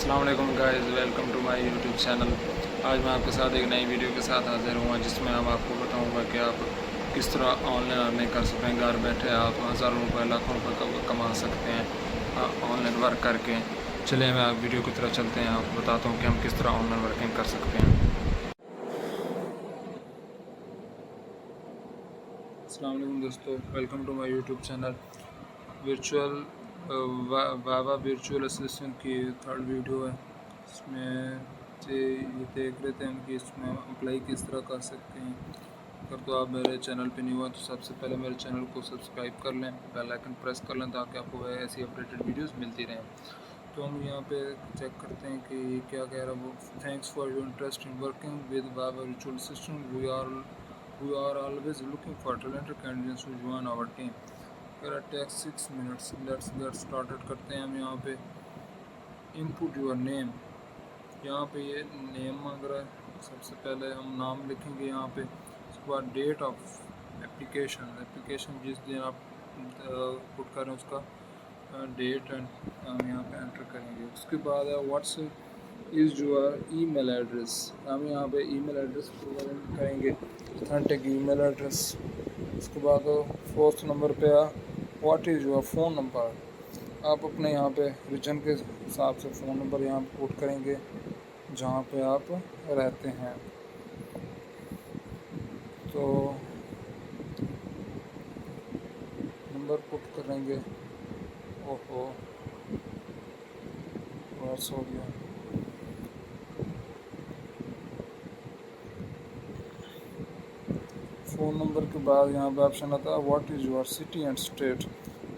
अस्सलाम वालेकुम guys, welcome to my YouTube channel. आज मैं आपके साथ एक नई वीडियो के साथ हाजिर हुआ जिसमें हम आपको बताऊंगा कि आप किस तरह ऑनलाइन अर्निंग कर सकते हैं। घर बैठे आप हज़ारों रुपए लाखों रुपए कमा सकते हैं ऑनलाइन वर्क करके। चलिए मैं आप वीडियो की तरफ चलते हैं, आपको बताता हूँ कि हम किस तरह ऑनलाइन वर्किंग कर सकते हैं। अस्सलाम वालेकुम दोस्तों, welcome to my YouTube channel. Virtual Wawa virtual assistant की थर्ड वीडियो है। इसमें से ये देख रहे थे हम कि इसमें अप्लाई किस तरह कर सकते हैं। अगर तो आप मेरे चैनल पे नहीं हुआ तो सबसे पहले मेरे चैनल को सब्सक्राइब कर लें, बेल आइकन प्रेस कर लें ताकि आपको ऐसी अपडेटेड वीडियोस मिलती रहें। तो हम यहाँ पे चेक करते हैं कि क्या कह रहा है वो। Thanks for your interest in working with Wawa virtual assistant. We are always looking for talented candidates who join our team. अगर take 6 minutes, let's get started करते हैं हम। यहाँ पे इनपुट योर नेम, यहाँ पे ये नेम मांग रहा है। सबसे पहले हम नाम लिखेंगे यहाँ पे। उसके बाद डेट ऑफ एप्लीकेशन जिस दिन आप पुट करें उसका डेट एंड हम यहाँ पे एंटर करेंगे। उसके बाद है what's is your email address. हम यहाँ पे ईमेल एड्रेस प्रोवाइड करेंगे, ऑथेंटिक ईमेल एड्रेस। उसके बाद फोर्थ नंबर पे what is your phone number. आप अपने यहाँ पे रीजन के हिसाब से फ़ोन नंबर यहाँ पे पुट करेंगे जहाँ पे आप रहते हैं। तो नंबर पुट करेंगे। ओहो, वर्स हो गया। फ़ोन नंबर के बाद यहाँ पे ऑप्शन आता है what is your city and state.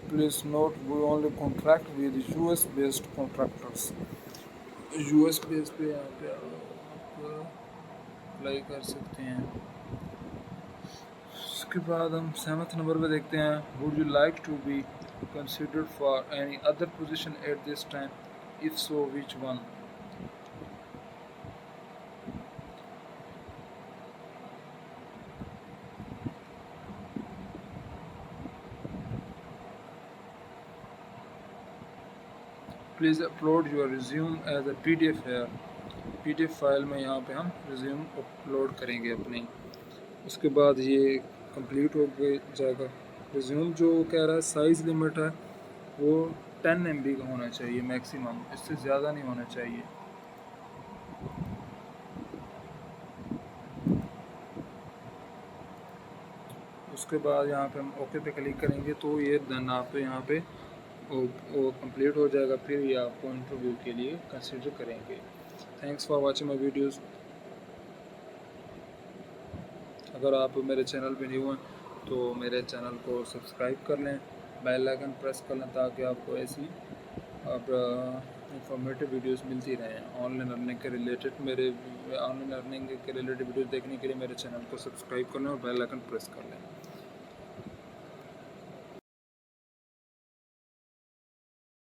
Please note we only contract with US based contractors. US base पे यहाँ पे आप अप्लाई कर सकते हैं। उसके बाद हम 7th नंबर पे देखते हैं would you like to be considered for any other position at this time, if so which one. Please upload your resume as a PDF है। PDF फाइल में यहाँ पे हम रिज्यूम अपलोड करेंगे अपनी। उसके बाद ये कंप्लीट हो जाएगा। रिज्यूम जो कह रहा है साइज़ लिमिट है वो 10 MB का होना चाहिए मैक्सिमम, इससे ज़्यादा नहीं होना चाहिए। उसके बाद यहाँ पे हम ओके पे क्लिक करेंगे तो ये देन आप यहाँ पे वो कंप्लीट हो जाएगा। फिर ये आपको इंटरव्यू के लिए कंसिडर करेंगे। Thanks for watching my videos. अगर आप मेरे चैनल पे न्यू हैं तो मेरे चैनल को सब्सक्राइब कर लें, बेल आइकन प्रेस कर लें ताकि आपको ऐसी अब इंफॉर्मेटिव वीडियोस मिलती रहें। ऑनलाइन अर्निंग के रिलेटेड वीडियोस देखने के लिए मेरे चैनल को सब्सक्राइब कर लें और बेल आइकन प्रेस कर लें।